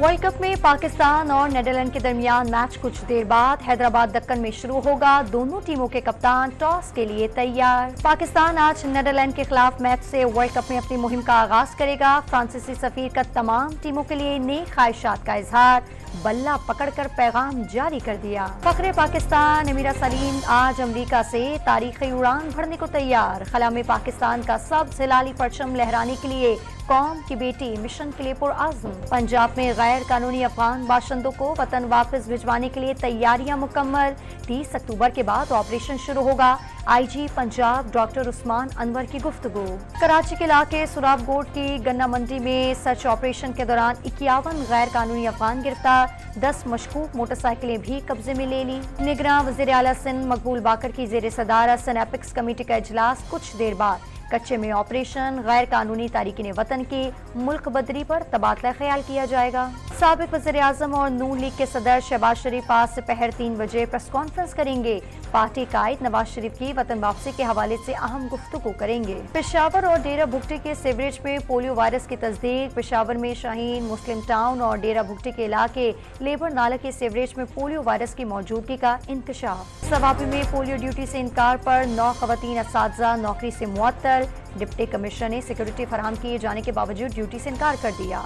World cup में पाकिस्तान और Netherlands के दरमियान मैच कुछ देर बाद हैदराबाद दक्कन में शुरू होगा। दोनों टीमों के कप्तान टॉस के लिए तैयार। पाकिस्तान आज नीदरलैंड के खिलाफ मैच से वर्ल्ड कप में अपनी मुहिम का आगाज करेगा। फ्रांसीसी सफीर का तमाम टीमों के लिए नेक ख्वाहिशात का इजहार, बल्ला पकड़कर पैगाम जारी कर दिया। फखरे पाकिस्तान अमीरा सलीम आज अमेरिका से तारीखी उड़ान भरने को तैयार। खला में पाकिस्तान का सबसे हिलाली परचम लहराने के लिए कौम की बेटी मिशन के लिए पुरआज़म। पंजाब में गैर कानूनी अफगान बाशिंदों को वतन वापस भिजवाने के लिए तैयारियां मुकम्मल। 30 अक्टूबर के बाद ऑपरेशन शुरू होगा। आईजी पंजाब डॉक्टर उस्मान अनवर की गुफ्तगू। कराची के इलाके सुराबगोट की गन्ना मंडी में सर्च ऑपरेशन के दौरान 51 गैर कानूनी अफगान गिरफ्तार। 10 मशकूक मोटरसाइकिलें भी कब्जे में ले ली। निगरां वज़ीर आला सिंध मकबूल बाकर की ज़ेर सदारत सिनेपिक्स कमेटी का इजलास कुछ देर बाद। कच्चे में ऑपरेशन, गैर कानूनी तारिकीन वतन की मुल्क बदरी पर तबादला ख्याल किया जाएगा। साबिक वज़ीर आज़म और नून लीग के सदर शहबाज शरीफ आज दोपहर 3 बजे प्रेस कॉन्फ्रेंस करेंगे। पार्टी कायद नवाज शरीफ की वतन वापसी के हवाले से अहम गुफ्तगू करेंगे। पेशावर और डेरा भुगटी के सीवरेज में पोलियो वायरस की तस्दीक। पेशावर में शाहीन, मुस्लिम टाउन और डेरा भुगटी के इलाके लेबर नाला के सीवरेज में पोलियो वायरस की मौजूदगी का इंकशाफ। सवाबी में पोलियो ड्यूटी से इनकार पर 9 खवातीन असातिज़ा नौकरी से मुअत्तल। डिप्टी कमिश्नर ने सिक्योरिटी फराहम किए जाने के बावजूद ड्यूटी से इनकार कर दिया।